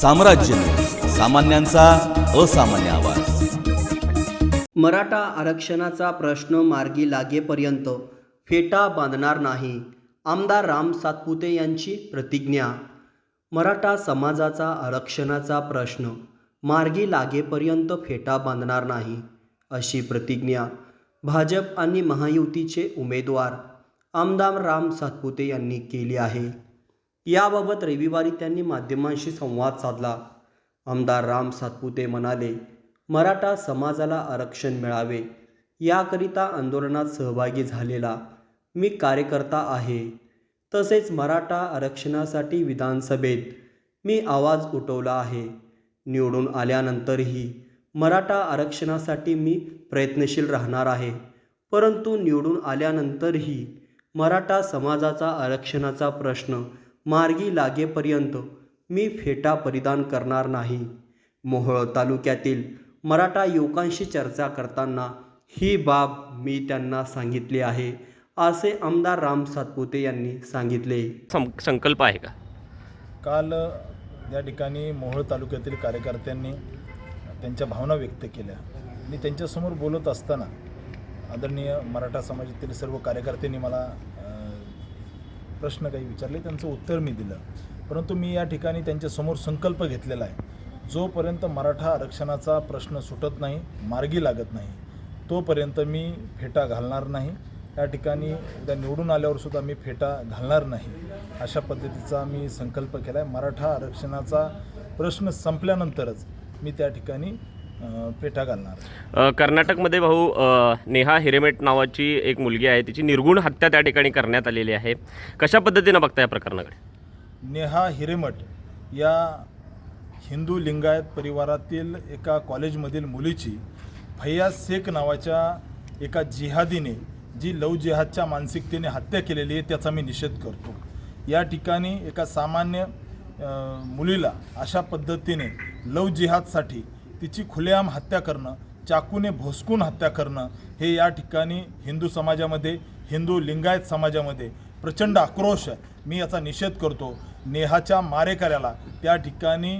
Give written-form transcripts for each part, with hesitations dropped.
साम्राज्य न्यूज, सामान्यांचा असामान्य आवाज। मराठा आरक्षणाचा प्रश्न मार्गी लागेपर्यंत फेटा बांधणार नाही, आमदार राम सातपुते यांची प्रतिज्ञा। मराठा समाजाचा आरक्षणाचा प्रश्न मार्गी लागेपर्यंत फेटा बांधणार नाही, अशी प्रतिज्ञा भाजप आणि महायुतीचे उमेदवार आमदार राम सातपुते यांनी केली आहे। याबाबत रविवारी त्यांनी माध्यमांशी संवाद साधला। आमदार राम सातपुते म्हणाले, मराठा समाजाला आरक्षण मिळावे याकरिता आंदोलनात सहभागी झालेला मी कार्यकर्ता आहे। तसेच मराठा आरक्षणासाठी विधानसभेत मी आवाज उठवला आहे। निवडून आल्यानंतरही मराठा आरक्षणासाठी मी प्रयत्नशील राहणार आहे, परंतु निवडून आल्यानंतरही मराठा समाजाचा आरक्षणाचा प्रश्न मार्गी लागेपर्यंत मी फेटा परिधान करणार नाही। मोहोळ तालुक्यातील मराठा युवकांशी चर्चा करताना ही बाब मी त्यांना सांगितली आहे, असे आमदार राम सातपुते यांनी सांगितले। संकल्प आहे का? काल या ठिकाणी मोहोळ तालुक्यातील कार्यकर्त्यांनी त्यांच्या भावना व्यक्त केल्या। मी त्यांच्यासमोर बोलत असताना आदरणीय मराठा समाजातील सर्व कार्यकर्त्यांनी मला प्रश्न काही विचारले, त्यांचं उत्तर मी दिलं। परंतु मी या ठिकाणी त्यांच्यासमोर संकल्प घेतलेला आहे, जोपर्यंत मराठा आरक्षणाचा प्रश्न सुटत नाही, मार्गी लागत नाही, तोपर्यंत मी फेटा घालणार नाही। या ठिकाणी उद्या निवडून आल्यावर सुद्धा मी फेटा घालणार नाही, अशा पद्धतीचा मी संकल्प केला आहे। मराठा आरक्षणाचा प्रश्न संपल्यानंतरच मी त्या ठिकाणी फेटा घालणार। कर्नाटकमध्ये भाऊ नेहा हिरेमेट नावाची एक मुलगी आहे, तिची निर्गुण हत्या त्या ठिकाणी करण्यात आलेली आहे। कशा पद्धतीनं बघता या प्रकरणाकडे? नेहा हिरेमठ या हिंदू लिंगायत परिवारातील एका कॉलेजमधील मुलीची फैयाज शेख नावाच्या एका जिहादीने जी लव जिहादच्या मानसिकतेने हत्या केलेली आहे, त्याचा मी निषेध करतो। या ठिकाणी एका सामान्य मुलीला अशा पद्धतीने लव जिहादसाठी तिची खुलेआम हत्या करणं, चाकूने भोसकून हत्या करणं, हे या ठिकाणी हिंदू समाजामध्ये, हिंदू लिंगायत समाजामध्ये प्रचंड आक्रोश आहे। मी याचा निषेध करतो। नेहाच्या मारेकऱ्याला त्या ठिकाणी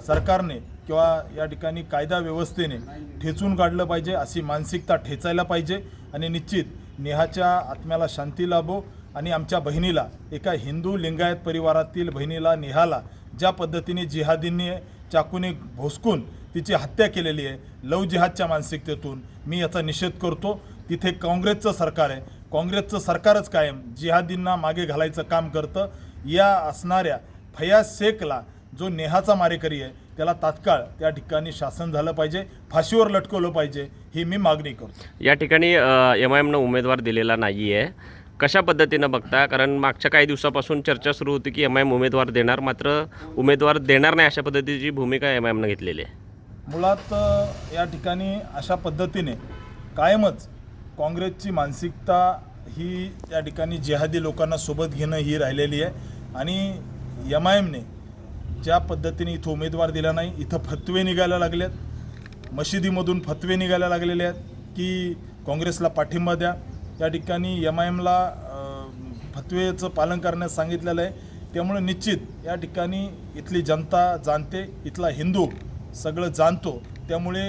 सरकारने किंवा या ठिकाणी कायदा व्यवस्थेने ठेचून काढलं पाहिजे, अशी मानसिकता ठेचायला पाहिजे। आणि निश्चित नेहाच्या आत्म्याला शांती लाभो आणि आमच्या बहिणीला, एका हिंदू लिंगायत परिवारातील बहिणीला नेहाला ज्या पद्धतीने जिहादींनी चाकूने भोसकून तिची हत्या केलेली आहे लव जिहादच्या मानसिकतेतून, मी याचा निषेध करतो। तिथे काँग्रेसचं सरकार आहे, काँग्रेसचं सरकारच कायम जिहादींना मागे घालायचं काम करतं। या असणाऱ्या फैयाज शेखला, जो नेहाचा मारेकरी आहे, त्याला तात्काळ त्या ठिकाणी शासन झालं पाहिजे, फाशीवर लटकवलं पाहिजे, ही मी मागणी करतो। या ठिकाणी MIMनं उमेदवार दिलेला नाही आहे, कशा पद्धतीनं बघता? कारण मागच्या काही दिवसापासून चर्चा सुरू होती की MIM उमेदवार देणार, मात्र उमेदवार देणार नाही अशा पद्धतीची भूमिका MIMनं घेतलेली आहे। मुळात या ठिकाणी अशा पद्धतीने कायमच काँग्रेसची मानसिकता ही या ठिकाणी जिहादी लोकांना सोबत घेणं ही राहिलेली आहे। आणि MIMने ज्या पद्धतीने इथं उमेदवार दिला नाही, इथं फतवे निघायला लागलेत, मशिदीमधून फतवे निघायला लागलेले आहेत की काँग्रेसला पाठिंबा द्या। या ठिकाणी MIMला फतवेचं पालन करण्यास सांगितलेलं आहे। त्यामुळे निश्चित या ठिकाणी इथली जनता जाणते, इथला हिंदू सगळं जाणतो। त्यामुळे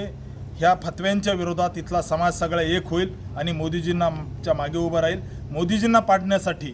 ह्या फतव्यांच्या विरोधात इथला समाज सगळा एक होईल आणि मोदीजींच्या मागे उभं राहील। मोदीजींना पाडण्यासाठी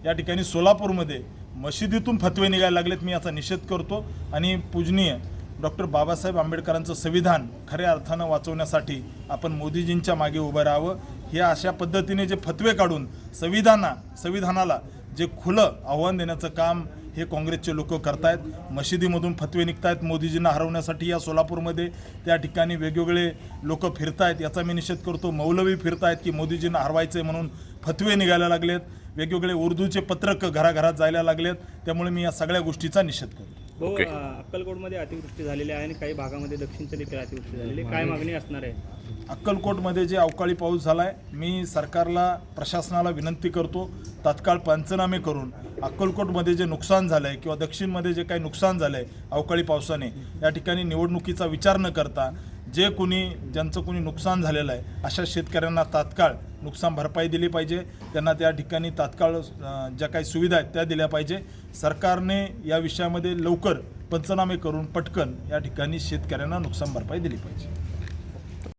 या ठिकाणी सोलापूरमध्ये मशिदीतून फतवे निघायला लागलेत, मी याचा निषेध करतो। आणि पूजनीय डॉक्टर बाबासाहेब आंबेडकरांचं संविधान खऱ्या अर्थानं वाचवण्यासाठी आपण मोदीजींच्या मागे उभं राहावं। हे अशा पद्धतीने जे फतवे काढून संविधानाला जे खुलं आव्हान देण्याचं काम हे काँग्रेसचे लोक करतायत। मशिदीमधून फतवे निघतायत मोदीजींना हरवण्यासाठी। या सोलापूरमध्ये त्या ठिकाणी वेगवेगळे लोक फिरतायत, याचा मी निषेध करतो। मौलवी फिरतायत की मोदीजींना हरवायचे म्हणून फतवे निघायला लागलेत, वेगवेगळे उर्दूचे पत्रक घराघरात जायला लागलेत। त्यामुळे मी या सगळ्या गोष्टीचा निषेध करतो। अक्कलकोटमध्ये अतिवृष्टी झालेली आहे आणि काही भागामध्ये दक्षिणच्या देखील अतिवृष्टी झालेली आहे, काय मागणी असणार आहे? अक्कलकोटमध्ये जे अवकाळी पाऊस झाला आहे, मी सरकारला, प्रशासनाला विनंती करतो, तात्काळ पंचनामे करून अक्कलकोटमध्ये जे नुकसान झालं आहे किंवा दक्षिणमध्ये जे काही नुकसान झालं आहे अवकाळी पावसाने, या ठिकाणी निवडणुकीचा विचार न करता ज्यांचं कोणी नुकसान झालेलं आहे अशा शेतकऱ्यांना तात्काळ नुकसान भरपाई दिली पाहिजे। त्यांना त्या ठिकाणी तात्काळ ज्या काही सुविधा आहेत त्या दिल्या पाहिजे। सरकारने या विषयामध्ये लवकर पंचनामे करून पटकन या ठिकाणी शेतकऱ्यांना नुकसान भरपाई दिली पाहिजे.